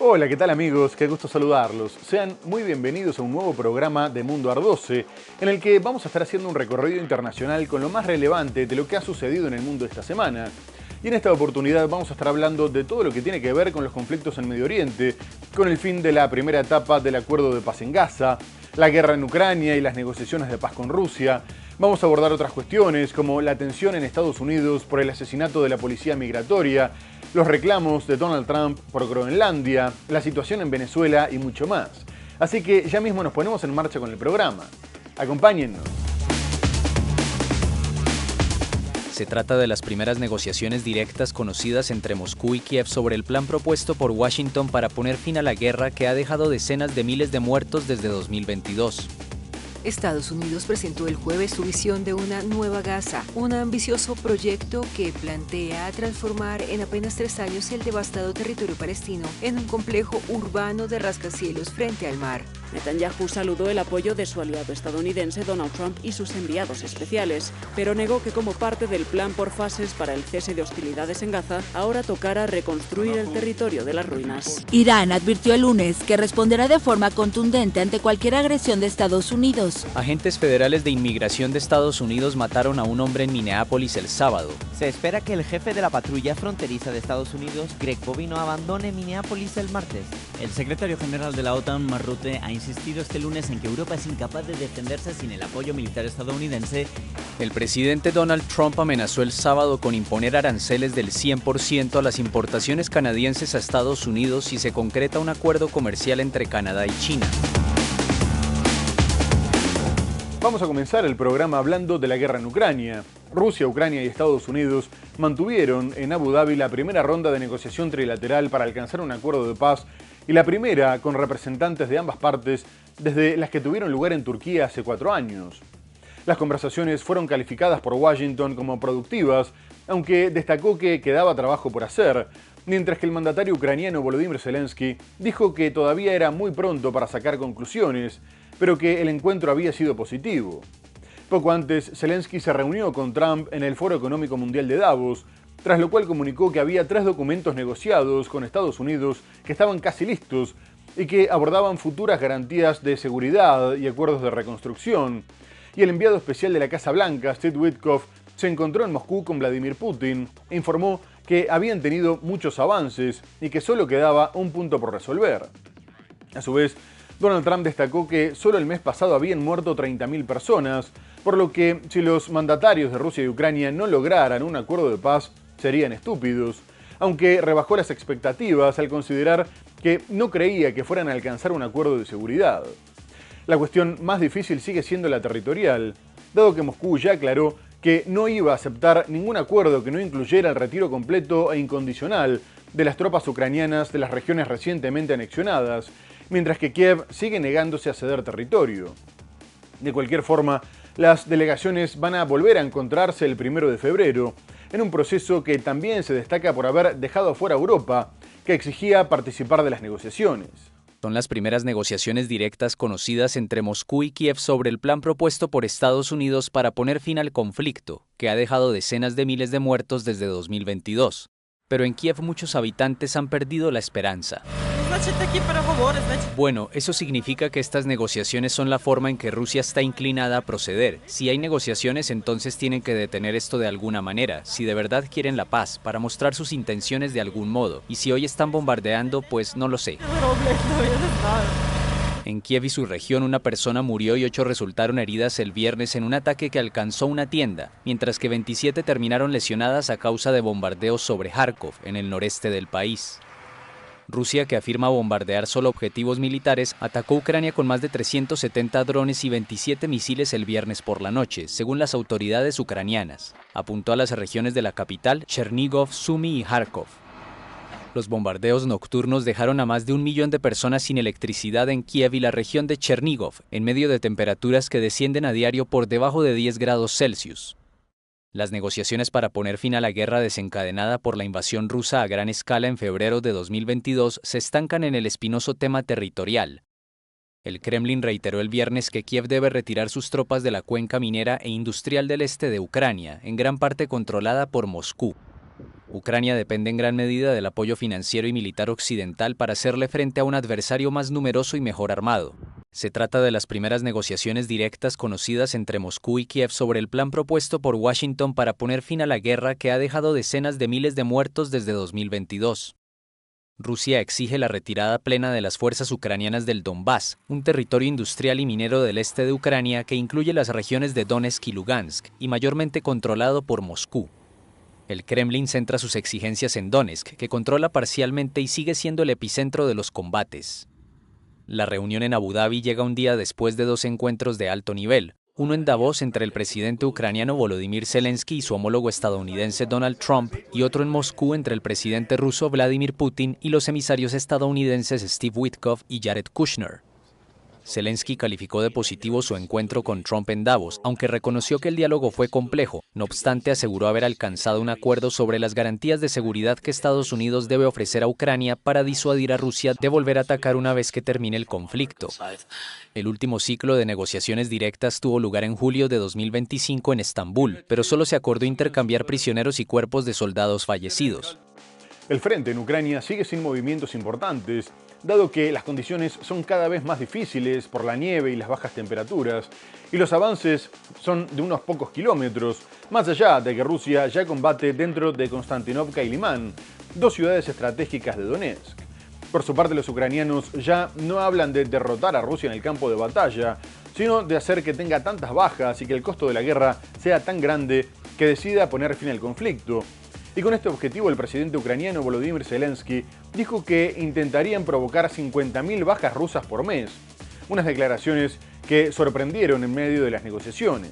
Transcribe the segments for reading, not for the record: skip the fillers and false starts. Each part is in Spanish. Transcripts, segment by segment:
Hola, ¿qué tal amigos? Qué gusto saludarlos. Sean muy bienvenidos a un nuevo programa de Mundo Ardose, en el que vamos a estar haciendo un recorrido internacional con lo más relevante de lo que ha sucedido en el mundo esta semana. Y en esta oportunidad vamos a estar hablando de todo lo que tiene que ver con los conflictos en Medio Oriente, con el fin de la primera etapa del acuerdo de paz en Gaza, la guerra en Ucrania y las negociaciones de paz con Rusia. Vamos a abordar otras cuestiones como la tensión en Estados Unidos por el asesinato de la policía migratoria, los reclamos de Donald Trump por Groenlandia, la situación en Venezuela y mucho más. Así que ya mismo nos ponemos en marcha con el programa. Acompáñennos. Se trata de las primeras negociaciones directas conocidas entre Moscú y Kiev sobre el plan propuesto por Washington para poner fin a la guerra que ha dejado decenas de miles de muertos desde 2022. Estados Unidos presentó el jueves su visión de una nueva Gaza, un ambicioso proyecto que plantea transformar en apenas 3 años el devastado territorio palestino en un complejo urbano de rascacielos frente al mar. Netanyahu saludó el apoyo de su aliado estadounidense Donald Trump y sus enviados especiales, pero negó que como parte del plan por fases para el cese de hostilidades en Gaza, ahora tocara reconstruir el territorio de las ruinas. Irán advirtió el lunes que responderá de forma contundente ante cualquier agresión de Estados Unidos. Agentes federales de inmigración de Estados Unidos mataron a un hombre en Minneapolis el sábado. Se espera que el jefe de la patrulla fronteriza de Estados Unidos, Greg Bovino, abandone Minneapolis el martes. El secretario general de la OTAN, Mark Rutte, ha insistido este lunes en que Europa es incapaz de defenderse sin el apoyo militar estadounidense. El presidente Donald Trump amenazó el sábado con imponer aranceles del 100% a las importaciones canadienses a Estados Unidos si se concreta un acuerdo comercial entre Canadá y China. Vamos a comenzar el programa hablando de la guerra en Ucrania. Rusia, Ucrania y Estados Unidos mantuvieron en Abu Dhabi la primera ronda de negociación trilateral para alcanzar un acuerdo de paz y la primera con representantes de ambas partes desde las que tuvieron lugar en Turquía hace 4 años. Las conversaciones fueron calificadas por Washington como productivas, aunque destacó que quedaba trabajo por hacer, mientras que el mandatario ucraniano Volodymyr Zelensky dijo que todavía era muy pronto para sacar conclusiones, pero que el encuentro había sido positivo. Poco antes, Zelensky se reunió con Trump en el Foro Económico Mundial de Davos, tras lo cual comunicó que había 3 documentos negociados con Estados Unidos que estaban casi listos y que abordaban futuras garantías de seguridad y acuerdos de reconstrucción. Y el enviado especial de la Casa Blanca, Steve Witkoff, se encontró en Moscú con Vladimir Putin e informó que habían tenido muchos avances y que solo quedaba un punto por resolver. A su vez, Donald Trump destacó que solo el mes pasado habían muerto 30.000 personas, por lo que si los mandatarios de Rusia y Ucrania no lograran un acuerdo de paz, serían estúpidos, aunque rebajó las expectativas al considerar que no creía que fueran a alcanzar un acuerdo de seguridad. La cuestión más difícil sigue siendo la territorial, dado que Moscú ya aclaró que no iba a aceptar ningún acuerdo que no incluyera el retiro completo e incondicional de las tropas ucranianas de las regiones recientemente anexionadas, mientras que Kiev sigue negándose a ceder territorio. De cualquier forma, las delegaciones van a volver a encontrarse el 1 de febrero, en un proceso que también se destaca por haber dejado afuera a Europa, que exigía participar de las negociaciones. Son las primeras negociaciones directas conocidas entre Moscú y Kiev sobre el plan propuesto por Estados Unidos para poner fin al conflicto, que ha dejado decenas de miles de muertos desde 2022. Pero en Kiev muchos habitantes han perdido la esperanza. Bueno, eso significa que estas negociaciones son la forma en que Rusia está inclinada a proceder. Si hay negociaciones, entonces tienen que detener esto de alguna manera, si de verdad quieren la paz, para mostrar sus intenciones de algún modo. Y si hoy están bombardeando, pues no lo sé. En Kiev y su región, una persona murió y 8 resultaron heridas el viernes en un ataque que alcanzó una tienda, mientras que 27 terminaron lesionadas a causa de bombardeos sobre Kharkov, en el noreste del país. Rusia, que afirma bombardear solo objetivos militares, atacó Ucrania con más de 370 drones y 27 misiles el viernes por la noche, según las autoridades ucranianas. Apuntó a las regiones de la capital, Chernigov, Sumy y Kharkov. Los bombardeos nocturnos dejaron a más de 1 millón de personas sin electricidad en Kiev y la región de Chernigov, en medio de temperaturas que descienden a diario por debajo de 10 grados Celsius. Las negociaciones para poner fin a la guerra desencadenada por la invasión rusa a gran escala en febrero de 2022 se estancan en el espinoso tema territorial. El Kremlin reiteró el viernes que Kiev debe retirar sus tropas de la cuenca minera e industrial del este de Ucrania, en gran parte controlada por Moscú. Ucrania depende en gran medida del apoyo financiero y militar occidental para hacerle frente a un adversario más numeroso y mejor armado. Se trata de las primeras negociaciones directas conocidas entre Moscú y Kiev sobre el plan propuesto por Washington para poner fin a la guerra que ha dejado decenas de miles de muertos desde 2022. Rusia exige la retirada plena de las fuerzas ucranianas del Donbass, un territorio industrial y minero del este de Ucrania que incluye las regiones de Donetsk y Lugansk, y mayormente controlado por Moscú. El Kremlin centra sus exigencias en Donetsk, que controla parcialmente y sigue siendo el epicentro de los combates. La reunión en Abu Dhabi llega un día después de 2 encuentros de alto nivel, uno en Davos entre el presidente ucraniano Volodymyr Zelensky y su homólogo estadounidense Donald Trump, y otro en Moscú entre el presidente ruso Vladimir Putin y los emisarios estadounidenses Steve Witkoff y Jared Kushner. Zelensky calificó de positivo su encuentro con Trump en Davos, aunque reconoció que el diálogo fue complejo. No obstante, aseguró haber alcanzado un acuerdo sobre las garantías de seguridad que Estados Unidos debe ofrecer a Ucrania para disuadir a Rusia de volver a atacar una vez que termine el conflicto. El último ciclo de negociaciones directas tuvo lugar en julio de 2025 en Estambul, pero solo se acordó intercambiar prisioneros y cuerpos de soldados fallecidos. El frente en Ucrania sigue sin movimientos importantes, dado que las condiciones son cada vez más difíciles por la nieve y las bajas temperaturas, y los avances son de unos pocos kilómetros, más allá de que Rusia ya combate dentro de Konstantinovka y Limán, 2 ciudades estratégicas de Donetsk. Por su parte, los ucranianos ya no hablan de derrotar a Rusia en el campo de batalla, sino de hacer que tenga tantas bajas y que el costo de la guerra sea tan grande que decida poner fin al conflicto. Y con este objetivo, el presidente ucraniano Volodymyr Zelensky dijo que intentarían provocar 50.000 bajas rusas por mes, unas declaraciones que sorprendieron en medio de las negociaciones.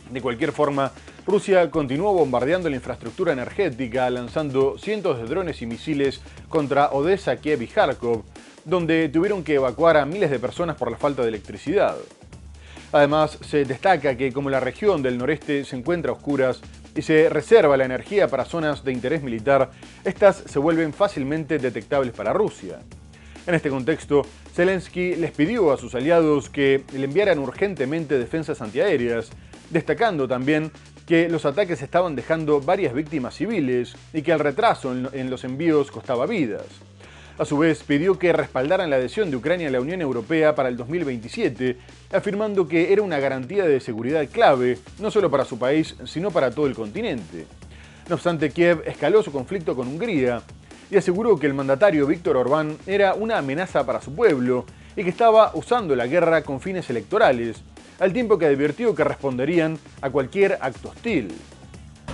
De cualquier forma, Rusia continuó bombardeando la infraestructura energética, lanzando cientos de drones y misiles contra Odessa, Kiev y Kharkov, donde tuvieron que evacuar a miles de personas por la falta de electricidad. Además, se destaca que como la región del noreste se encuentra a oscuras y se reserva la energía para zonas de interés militar, estas se vuelven fácilmente detectables para Rusia. En este contexto, Zelensky les pidió a sus aliados que le enviaran urgentemente defensas antiaéreas, destacando también que los ataques estaban dejando varias víctimas civiles y que el retraso en los envíos costaba vidas. A su vez, pidió que respaldaran la adhesión de Ucrania a la Unión Europea para el 2027, afirmando que era una garantía de seguridad clave, no solo para su país, sino para todo el continente. No obstante, Kiev escaló su conflicto con Hungría y aseguró que el mandatario Víctor Orbán era una amenaza para su pueblo y que estaba usando la guerra con fines electorales, al tiempo que advirtió que responderían a cualquier acto hostil.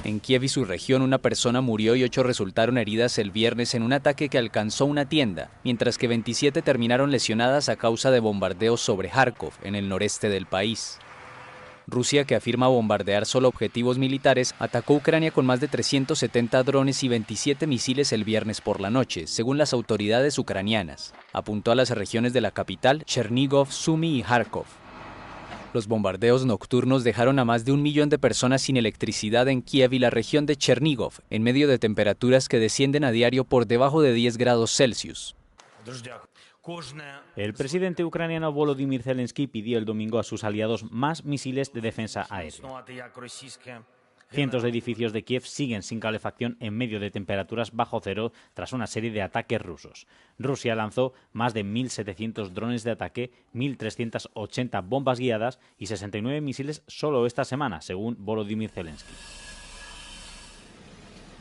En Kiev y su región, una persona murió y 8 resultaron heridas el viernes en un ataque que alcanzó una tienda, mientras que 27 terminaron lesionadas a causa de bombardeos sobre Kharkov, en el noreste del país. Rusia, que afirma bombardear solo objetivos militares, atacó Ucrania con más de 370 drones y 27 misiles el viernes por la noche, según las autoridades ucranianas. Apuntó a las regiones de la capital, Chernigov, Sumy y Kharkov. Los bombardeos nocturnos dejaron a más de 1 millón de personas sin electricidad en Kiev y la región de Chernigov, en medio de temperaturas que descienden a diario por debajo de 10 grados Celsius. El presidente ucraniano Volodymyr Zelensky pidió el domingo a sus aliados más misiles de defensa aérea. Cientos de edificios de Kiev siguen sin calefacción en medio de temperaturas bajo cero tras una serie de ataques rusos. Rusia lanzó más de 1.700 drones de ataque, 1.380 bombas guiadas y 69 misiles solo esta semana, según Volodymyr Zelensky.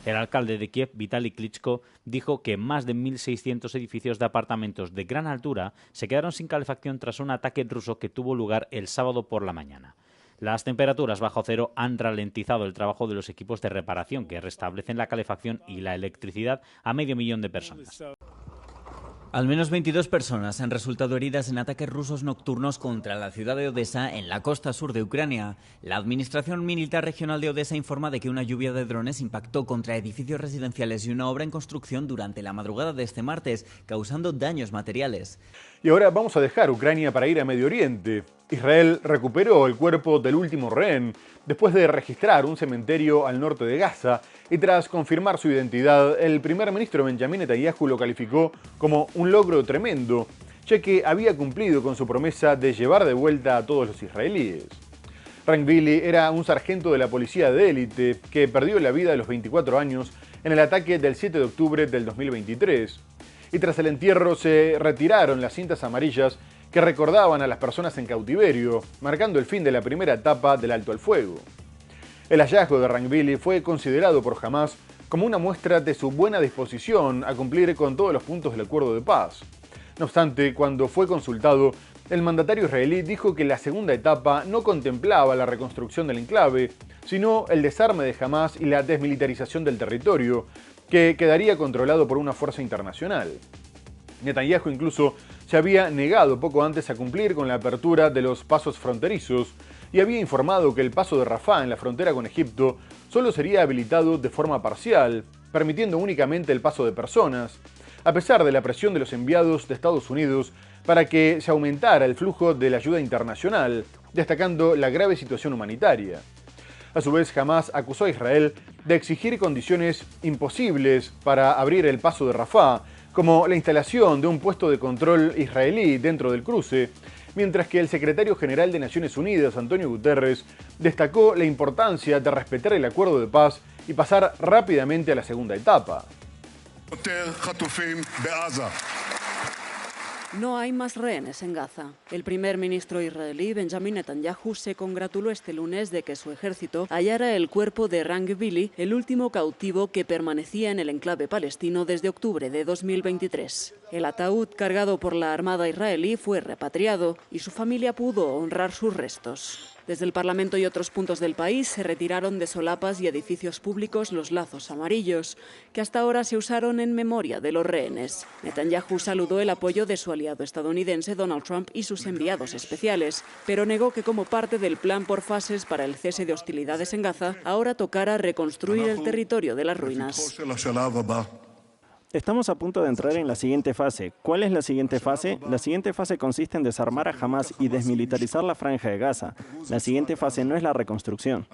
El alcalde de Kiev, Vitaly Klitschko, dijo que más de 1.600 edificios de apartamentos de gran altura se quedaron sin calefacción tras un ataque ruso que tuvo lugar el sábado por la mañana. Las temperaturas bajo cero han ralentizado el trabajo de los equipos de reparación que restablecen la calefacción y la electricidad a 500.000 de personas. Al menos 22 personas han resultado heridas en ataques rusos nocturnos contra la ciudad de Odessa, en la costa sur de Ucrania. La Administración Militar Regional de Odessa informa de que una lluvia de drones impactó contra edificios residenciales y una obra en construcción durante la madrugada de este martes, causando daños materiales. Y ahora vamos a dejar Ucrania para ir a Medio Oriente. Israel recuperó el cuerpo del último rehén después de registrar un cementerio al norte de Gaza y tras confirmar su identidad, el primer ministro Benjamin Netanyahu lo calificó como un logro tremendo, ya que había cumplido con su promesa de llevar de vuelta a todos los israelíes. Rangvili era un sargento de la policía de élite que perdió la vida a los 24 años en el ataque del 7 de octubre del 2023. Y tras el entierro se retiraron las cintas amarillas que recordaban a las personas en cautiverio, marcando el fin de la primera etapa del alto al fuego. El hallazgo de Rangvili fue considerado por Hamás como una muestra de su buena disposición a cumplir con todos los puntos del acuerdo de paz. No obstante, cuando fue consultado, el mandatario israelí dijo que la segunda etapa no contemplaba la reconstrucción del enclave, sino el desarme de Hamás y la desmilitarización del territorio, que quedaría controlado por una fuerza internacional. Netanyahu incluso se había negado poco antes a cumplir con la apertura de los pasos fronterizos y había informado que el paso de Rafah en la frontera con Egipto solo sería habilitado de forma parcial, permitiendo únicamente el paso de personas, a pesar de la presión de los enviados de Estados Unidos para que se aumentara el flujo de la ayuda internacional, destacando la grave situación humanitaria. A su vez, Hamás acusó a Israel de exigir condiciones imposibles para abrir el paso de Rafah, como la instalación de un puesto de control israelí dentro del cruce, mientras que el secretario general de Naciones Unidas, Antonio Guterres, destacó la importancia de respetar el acuerdo de paz y pasar rápidamente a la segunda etapa. No hay más rehenes en Gaza. El primer ministro israelí, Benjamin Netanyahu, se congratuló este lunes de que su ejército hallara el cuerpo de Rangvili, el último cautivo que permanecía en el enclave palestino desde octubre de 2023. El ataúd cargado por la Armada israelí fue repatriado y su familia pudo honrar sus restos. Desde el Parlamento y otros puntos del país se retiraron de solapas y edificios públicos los lazos amarillos, que hasta ahora se usaron en memoria de los rehenes. Netanyahu saludó el apoyo de su aliado estadounidense Donald Trump y sus enviados especiales, pero negó que como parte del plan por fases para el cese de hostilidades en Gaza, ahora tocara reconstruir el territorio de las ruinas. Estamos a punto de entrar en la siguiente fase. ¿Cuál es la siguiente fase? La siguiente fase consiste en desarmar a Hamás y desmilitarizar la franja de Gaza. La siguiente fase no es la reconstrucción.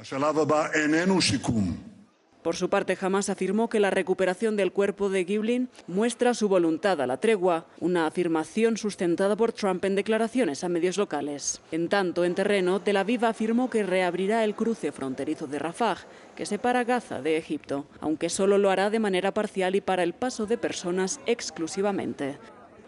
Por su parte, Hamás afirmó que la recuperación del cuerpo de Giblin muestra su voluntad a la tregua, una afirmación sustentada por Trump en declaraciones a medios locales. En tanto, en terreno, Tel Aviv afirmó que reabrirá el cruce fronterizo de Rafah, que separa Gaza de Egipto, aunque solo lo hará de manera parcial y para el paso de personas exclusivamente.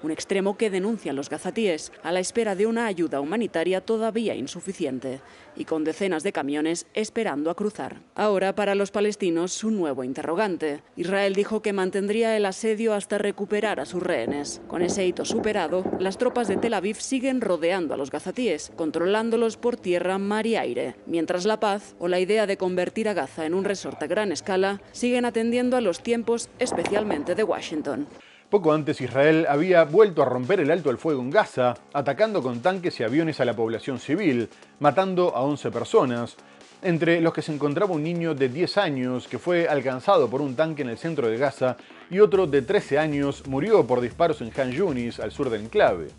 Un extremo que denuncian los gazatíes, a la espera de una ayuda humanitaria todavía insuficiente y con decenas de camiones esperando a cruzar. Ahora, para los palestinos, un nuevo interrogante. Israel dijo que mantendría el asedio hasta recuperar a sus rehenes. Con ese hito superado, las tropas de Tel Aviv siguen rodeando a los gazatíes, controlándolos por tierra, mar y aire, mientras la paz o la idea de convertir a Gaza en un resort a gran escala siguen atendiendo a los tiempos, especialmente de Washington. Poco antes, Israel había vuelto a romper el alto al fuego en Gaza, atacando con tanques y aviones a la población civil, matando a 11 personas, entre los que se encontraba un niño de 10 años que fue alcanzado por un tanque en el centro de Gaza y otro de 13 años murió por disparos en Han Yunis, al sur del enclave.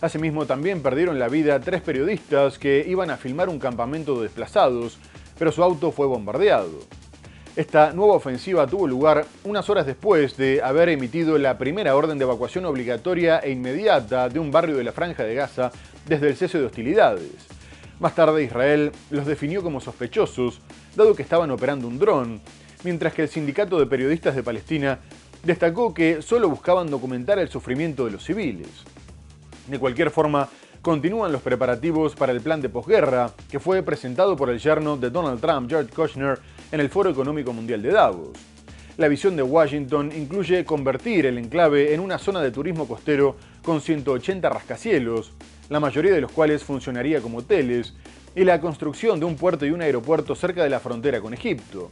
Asimismo, también perdieron la vida 3 periodistas que iban a filmar un campamento de desplazados, pero su auto fue bombardeado. Esta nueva ofensiva tuvo lugar unas horas después de haber emitido la primera orden de evacuación obligatoria e inmediata de un barrio de la Franja de Gaza desde el cese de hostilidades. Más tarde, Israel los definió como sospechosos, dado que estaban operando un dron, mientras que el Sindicato de Periodistas de Palestina destacó que solo buscaban documentar el sufrimiento de los civiles. De cualquier forma, continúan los preparativos para el plan de posguerra, que fue presentado por el yerno de Donald Trump, Jared Kushner, en el Foro Económico Mundial de Davos. La visión de Washington incluye convertir el enclave en una zona de turismo costero con 180 rascacielos, la mayoría de los cuales funcionaría como hoteles, y la construcción de un puerto y un aeropuerto cerca de la frontera con Egipto.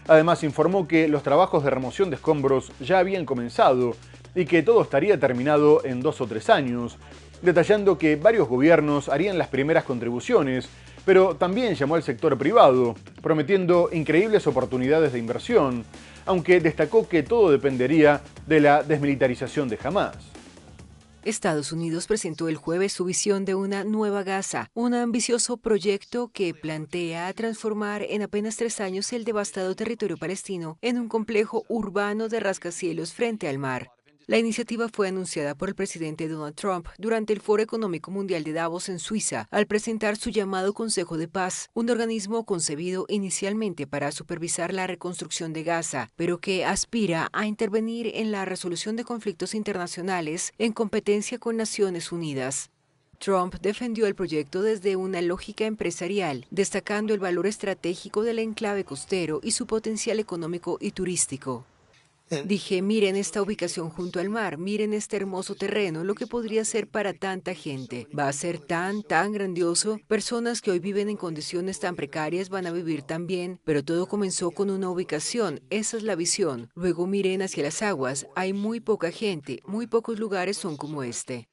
Además, informó que los trabajos de remoción de escombros ya habían comenzado y que todo estaría terminado en 2 o 3 años, detallando que varios gobiernos harían las primeras contribuciones, pero también llamó al sector privado, prometiendo increíbles oportunidades de inversión, aunque destacó que todo dependería de la desmilitarización de Hamás. Estados Unidos presentó el jueves su visión de una nueva Gaza, un ambicioso proyecto que plantea transformar en apenas 3 años el devastado territorio palestino en un complejo urbano de rascacielos frente al mar. La iniciativa fue anunciada por el presidente Donald Trump durante el Foro Económico Mundial de Davos en Suiza, al presentar su llamado Consejo de Paz, un organismo concebido inicialmente para supervisar la reconstrucción de Gaza, pero que aspira a intervenir en la resolución de conflictos internacionales en competencia con Naciones Unidas. Trump defendió el proyecto desde una lógica empresarial, destacando el valor estratégico del enclave costero y su potencial económico y turístico. Dije, miren esta ubicación junto al mar, miren este hermoso terreno, lo que podría ser para tanta gente. Va a ser tan grandioso. Personas que hoy viven en condiciones tan precarias van a vivir tan bien, pero todo comenzó con una ubicación. Esa es la visión. Luego miren hacia las aguas. Hay muy poca gente, muy pocos lugares son como este.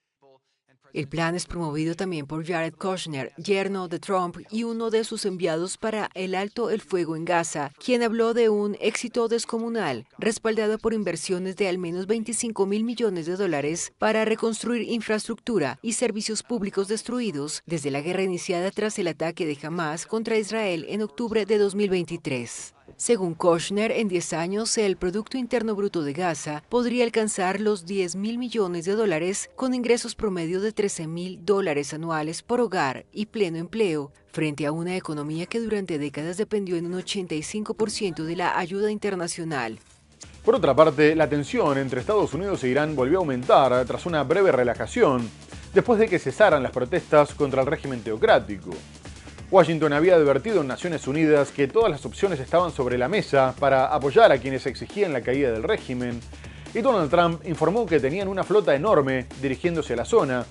El plan es promovido también por Jared Kushner, yerno de Trump y uno de sus enviados para el alto el fuego en Gaza, quien habló de un éxito descomunal, respaldado por inversiones de al menos $25.000 millones para reconstruir infraestructura y servicios públicos destruidos desde la guerra iniciada tras el ataque de Hamas contra Israel en octubre de 2023. Según Kushner, en 10 años el Producto Interno Bruto de Gaza podría alcanzar los $10.000 millones con ingresos promedio de $13.000 anuales por hogar y pleno empleo, frente a una economía que durante décadas dependió en un 85% de la ayuda internacional. Por otra parte, la tensión entre Estados Unidos e Irán volvió a aumentar tras una breve relajación, después de que cesaran las protestas contra el régimen teocrático. Washington había advertido en Naciones Unidas que todas las opciones estaban sobre la mesa para apoyar a quienes exigían la caída del régimen, y Donald Trump informó que tenían una flota enorme dirigiéndose a la zona,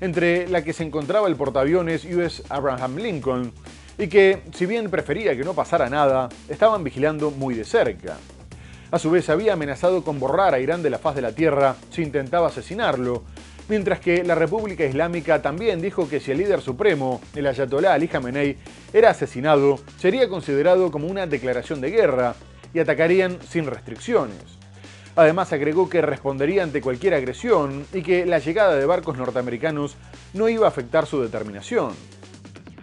entre la que se encontraba el portaaviones USS Abraham Lincoln, y que, si bien prefería que no pasara nada, estaban vigilando muy de cerca. A su vez, había amenazado con borrar a Irán de la faz de la tierra si intentaba asesinarlo, mientras que la República Islámica también dijo que si el líder supremo, el ayatolá Ali Khamenei, era asesinado, sería considerado como una declaración de guerra y atacarían sin restricciones. Además, agregó que respondería ante cualquier agresión y que la llegada de barcos norteamericanos no iba a afectar su determinación.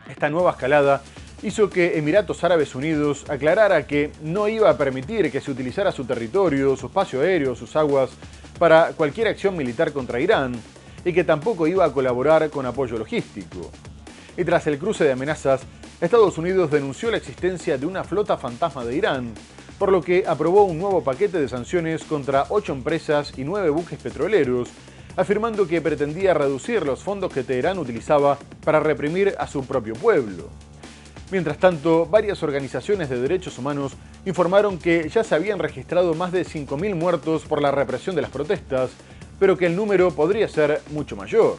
Esta nueva escalada hizo que Emiratos Árabes Unidos aclarara que no iba a permitir que se utilizara su territorio, su espacio aéreo, sus aguas, para cualquier acción militar contra Irán, y que tampoco iba a colaborar con apoyo logístico. Y tras el cruce de amenazas, Estados Unidos denunció la existencia de una flota fantasma de Irán, por lo que aprobó un nuevo paquete de sanciones contra 8 empresas y 9 buques petroleros, afirmando que pretendía reducir los fondos que Teherán utilizaba para reprimir a su propio pueblo. Mientras tanto, varias organizaciones de derechos humanos informaron que ya se habían registrado más de 5.000 muertos por la represión de las protestas, pero que el número podría ser mucho mayor.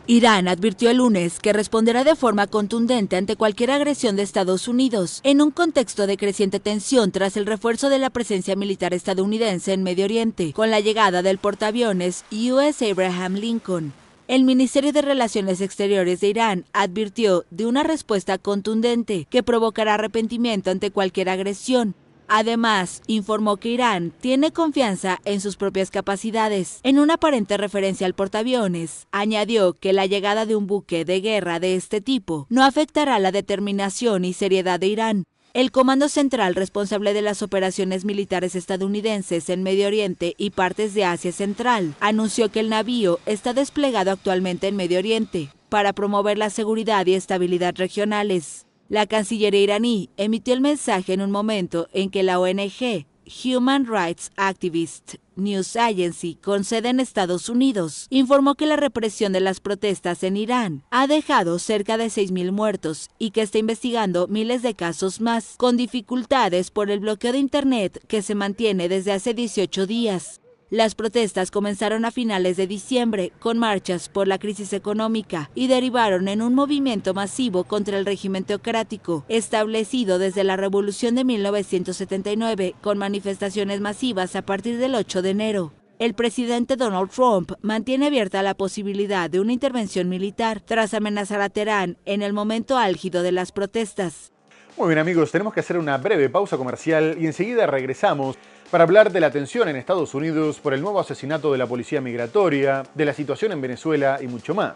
Irán advirtió el lunes que responderá de forma contundente ante cualquier agresión de Estados Unidos, en un contexto de creciente tensión tras el refuerzo de la presencia militar estadounidense en Medio Oriente, con la llegada del portaaviones USS Abraham Lincoln. El Ministerio de Relaciones Exteriores de Irán advirtió de una respuesta contundente que provocará arrepentimiento ante cualquier agresión. Además, informó que Irán tiene confianza en sus propias capacidades. En una aparente referencia al portaaviones, añadió que la llegada de un buque de guerra de este tipo no afectará la determinación y seriedad de Irán. El Comando Central responsable de las operaciones militares estadounidenses en Medio Oriente y partes de Asia Central anunció que el navío está desplegado actualmente en Medio Oriente para promover la seguridad y estabilidad regionales. La Cancillería iraní emitió el mensaje en un momento en que la ONG Human Rights Activist News Agency, con sede en Estados Unidos, informó que la represión de las protestas en Irán ha dejado cerca de 6.000 muertos y que está investigando miles de casos más, con dificultades por el bloqueo de Internet que se mantiene desde hace 18 días. Las protestas comenzaron a finales de diciembre con marchas por la crisis económica y derivaron en un movimiento masivo contra el régimen teocrático establecido desde la Revolución de 1979, con manifestaciones masivas a partir del 8 de enero. El presidente Donald Trump mantiene abierta la posibilidad de una intervención militar tras amenazar a Teherán en el momento álgido de las protestas. Muy bien amigos, tenemos que hacer una breve pausa comercial y enseguida regresamos para hablar de la tensión en Estados Unidos por el nuevo asesinato de la policía migratoria, de la situación en Venezuela y mucho más.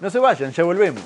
No se vayan, ya volvemos.